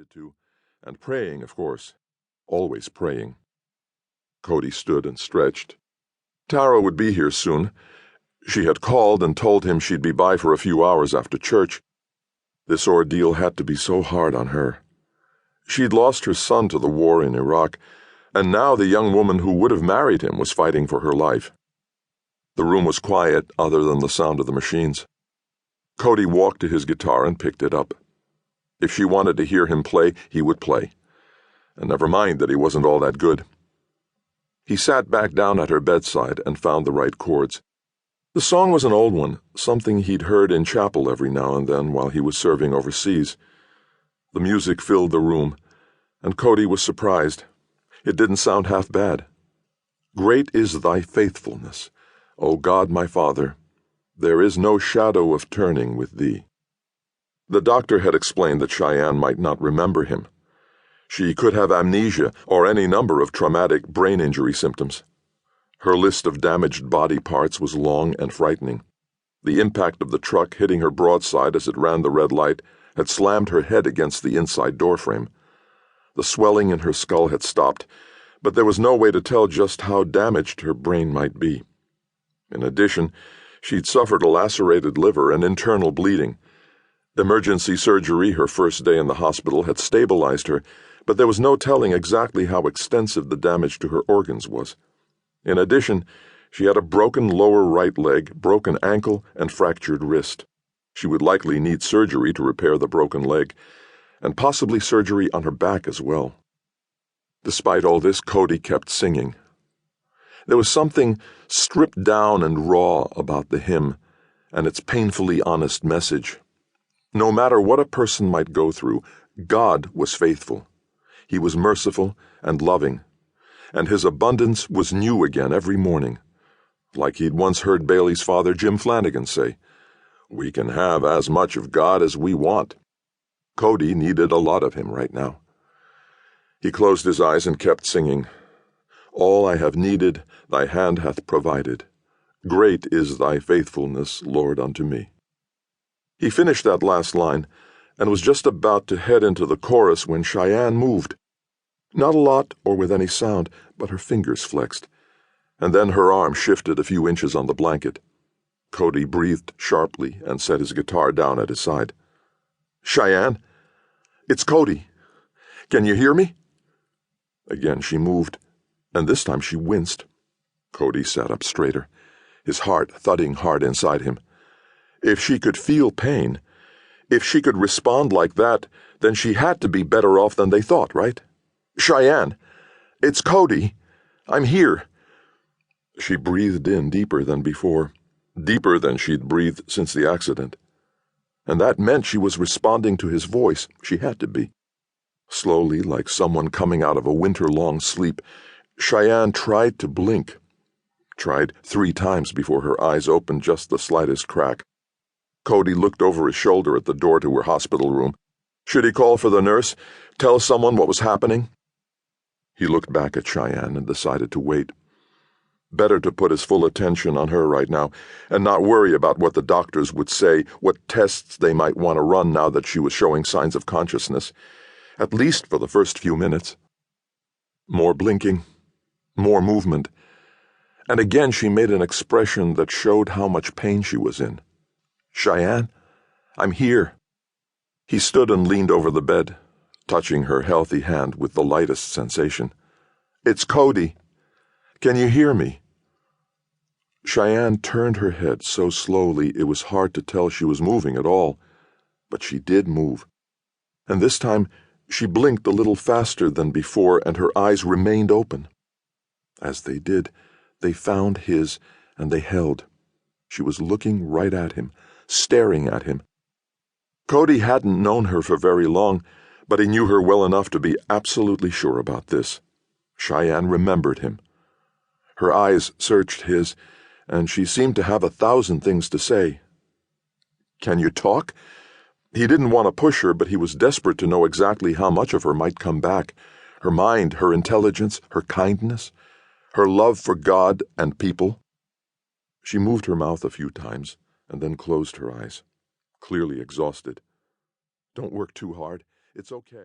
needed to, and praying, of course, always praying. Cody stood and stretched. Tara would be here soon. She had called and told him she'd be by for a few hours after church. This ordeal had to be so hard on her. She'd lost her son to the war in Iraq, and now the young woman who would have married him was fighting for her life. The room was quiet other than the sound of the machines. Cody walked to his guitar and picked it up. If she wanted to hear him play, he would play. And never mind that he wasn't all that good. He sat back down at her bedside and found the right chords. The song was an old one, something he'd heard in chapel every now and then while he was serving overseas. The music filled the room, and Cody was surprised. It didn't sound half bad. Great is thy faithfulness, O God my Father. There is no shadow of turning with thee. The doctor had explained that Cheyenne might not remember him. She could have amnesia or any number of traumatic brain injury symptoms. Her list of damaged body parts was long and frightening. The impact of the truck hitting her broadside as it ran the red light had slammed her head against the inside doorframe. The swelling in her skull had stopped, but there was no way to tell just how damaged her brain might be. In addition, she'd suffered a lacerated liver and internal bleeding. Emergency surgery her first day in the hospital had stabilized her, but there was no telling exactly how extensive the damage to her organs was. In addition, she had a broken lower right leg, broken ankle, and fractured wrist. She would likely need surgery to repair the broken leg, and possibly surgery on her back as well. Despite all this, Cody kept singing. There was something stripped down and raw about the hymn, and its painfully honest message. No matter what a person might go through, God was faithful. He was merciful and loving, and his abundance was new again every morning. Like he'd once heard Bailey's father, Jim Flanagan, say, "We can have as much of God as we want." Cody needed a lot of him right now. He closed his eyes and kept singing. All I have needed, thy hand hath provided. Great is thy faithfulness, Lord, unto me. He finished that last line and was just about to head into the chorus when Cheyenne moved. Not a lot or with any sound, but her fingers flexed, and then her arm shifted a few inches on the blanket. Cody breathed sharply and set his guitar down at his side. "Cheyenne, it's Cody. Can you hear me?" Again she moved, and this time she winced. Cody sat up straighter, his heart thudding hard inside him. If she could feel pain, if she could respond like that, then she had to be better off than they thought, right? "Cheyenne, it's Cody. I'm here." She breathed in deeper than before, deeper than she'd breathed since the accident. And that meant she was responding to his voice. She had to be. Slowly, like someone coming out of a winter-long sleep, Cheyenne tried to blink. Tried 3 times before her eyes opened just the slightest crack. Cody looked over his shoulder at the door to her hospital room. Should he call for the nurse? Tell someone what was happening? He looked back at Cheyenne and decided to wait. Better to put his full attention on her right now, and not worry about what the doctors would say, what tests they might want to run now that she was showing signs of consciousness, at least for the first few minutes. More blinking, more movement, and again she made an expression that showed how much pain she was in. "Cheyenne, I'm here." He stood and leaned over the bed, touching her healthy hand with the lightest sensation. "It's Cody. Can you hear me?" Cheyenne turned her head so slowly it was hard to tell she was moving at all, but she did move. And this time she blinked a little faster than before, and her eyes remained open. As they did, they found his, and they held. She was looking right at him, staring at him. Cody hadn't known her for very long, but he knew her well enough to be absolutely sure about this. Cheyenne remembered him. Her eyes searched his, and she seemed to have 1,000 things to say. "Can you talk?" He didn't want to push her, but he was desperate to know exactly how much of her might come back. Her mind, her intelligence, her kindness, her love for God and people. She moved her mouth a few times and then closed her eyes, clearly exhausted. "Don't work too hard. It's okay."